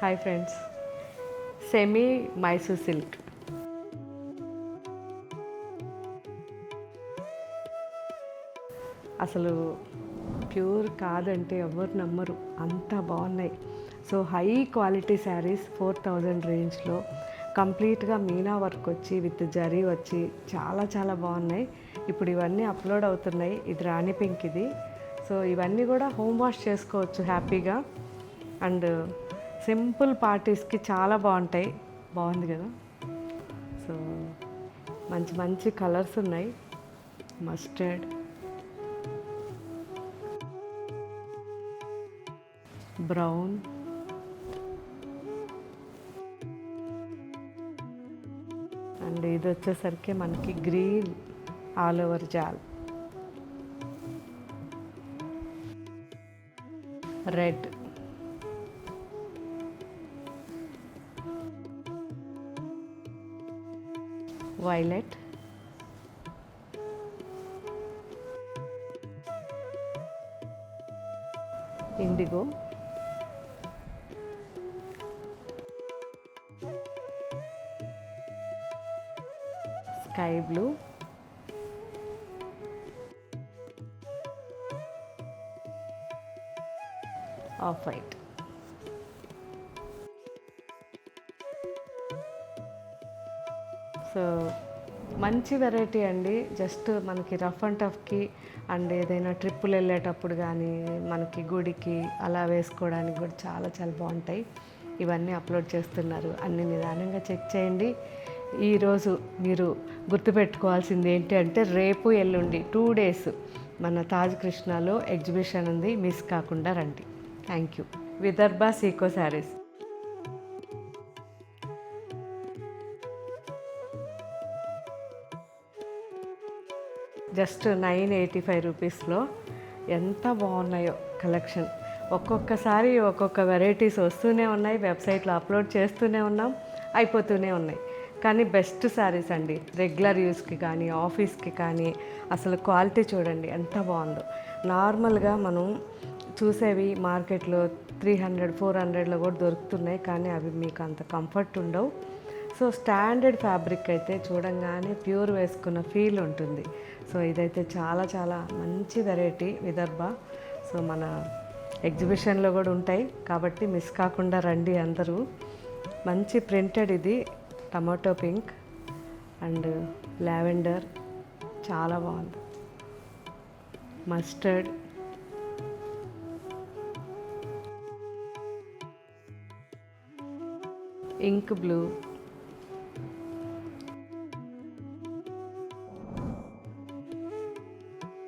Hi friends, semi Mysore silk. అసలు pure కాదంటే ఎవరు నమ్మరు, అంత బాగున్నాయి. సో హై క్వాలిటీ శారీస్ 4000 రేంజ్లో కంప్లీట్గా మీనా వర్క్ వచ్చి విత్ జరీ వచ్చి చాలా చాలా బాగున్నాయి. ఇప్పుడు ఇవన్నీ అప్లోడ్ అవుతున్నాయి. ఇది రాణి పింక్ ఇది. సో ఇవన్నీ కూడా హోమ్ వాష్ చేసుకోవచ్చు హ్యాపీగా. అండ్ సింపుల్ పార్టీస్కి చాలా బాగుంటాయి. బాగుంది కదా. సో మంచి మంచి కలర్స్ ఉన్నాయి. మస్టర్డ్, బ్రౌన్, అండ్ ఇది వచ్చేసరికి మనకి గ్రీన్ ఆల్ ఓవర్ జాల్, red, violet, indigo, sky blue, off white. So మంచి వెరైటీ అండి. జస్ట్ మనకి రఫ్ అండ్ టఫ్కి అండ్ ఏదైనా ట్రిప్పులు వెళ్ళేటప్పుడు కానీ మనకి గుడికి అలా వేసుకోవడానికి కూడా చాలా చాలా బాగుంటాయి. ఇవన్నీ అప్లోడ్ చేస్తున్నారు, అన్ని నిదానంగా చెక్ చేయండి. ఈరోజు మీరు గుర్తుపెట్టుకోవాల్సింది ఏంటి అంటే, రేపు ఎల్లుండి 2 days మన తాజ్ కృష్ణలో ఎగ్జిబిషన్ ఉంది, మిస్ కాకుండా రండి. Thank you. విదర్భ సీకో శారీస్. జస్ట్ 985 రూపీస్లో ఎంత బాగున్నాయో కలెక్షన్. ఒక్కొక్కసారి ఒక్కొక్క వెరైటీస్ వస్తూనే ఉన్నాయి, వెబ్సైట్లో అప్లోడ్ చేస్తూనే ఉన్నాం, అయిపోతూనే ఉన్నాయి. కానీ బెస్ట్ శారీస్ అండి, రెగ్యులర్ యూస్కి కానీ ఆఫీస్కి కానీ. అసలు క్వాలిటీ చూడండి ఎంత బాగుందో. నార్మల్గా మనం చూసేవి మార్కెట్లో 300, 400లో కూడా దొరుకుతున్నాయి, కానీ అవి మీకు అంత కంఫర్ట్ ఉండవు. సో స్టాండర్డ్ ఫ్యాబ్రిక్ అయితే చూడంగానే ప్యూర్ వేసుకున్న ఫీల్ ఉంటుంది. సో ఇదైతే చాలా చాలా మంచి వెరైటీ విదర్భ. సో మన ఎగ్జిబిషన్లో కూడా ఉంటాయి కాబట్టి మిస్ కాకుండా రండి అందరూ. మంచి ప్రింటెడ్, ఇది టమాటో పింక్ అండ్ లావెండర్, చాలా బాగుంది. మస్టర్డ్, ఇంక్ బ్లూ,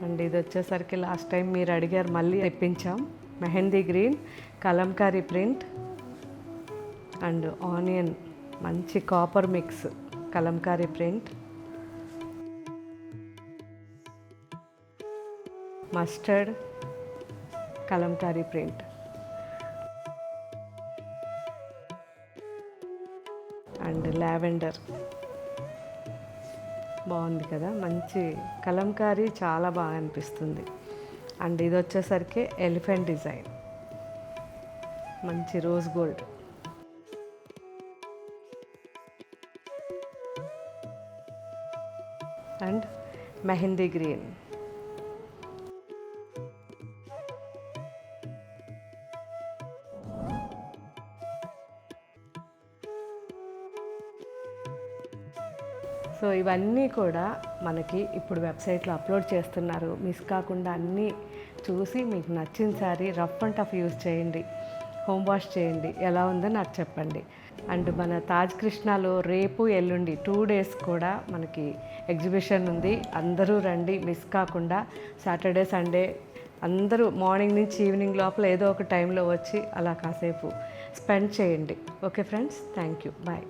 అండ్ ఇది వచ్చేసరికి లాస్ట్ టైం మీరు అడిగారు, మళ్ళీ తెప్పించాం. Mehndi green, Kalamkari print and onion, మంచి copper mix Kalamkari print, mustard, Kalamkari print and lavender. బాగుంది కదా, మంచి కలంకారీ, చాలా బాగా అనిపిస్తుంది. అండ్ ఇది వచ్చేసరికి ఎలిఫెంట్ డిజైన్, మంచి rose gold and mehndi green. So ఇవన్నీ కూడా మనకి ఇప్పుడు వెబ్సైట్లో అప్లోడ్ చేస్తున్నారు. మిస్ కాకుండా అన్నీ చూసి మీకు నచ్చిన sari rough and tough use చేయండి, హోమ్ వాష్ చేయండి, ఎలా ఉందో నాకు చెప్పండి. అండ్ మన తాజ్ కృష్ణలో రేపు ఎల్లుండి 2 days కూడా మనకి ఎగ్జిబిషన్ ఉంది. అందరూ రండి మిస్ కాకుండా. సాటర్డే సండే అందరూ మార్నింగ్ నుంచి ఈవినింగ్ లోపల ఏదో ఒక టైంలో వచ్చి అలా కాసేపు స్పెండ్ చేయండి. Okay friends, thank you, bye.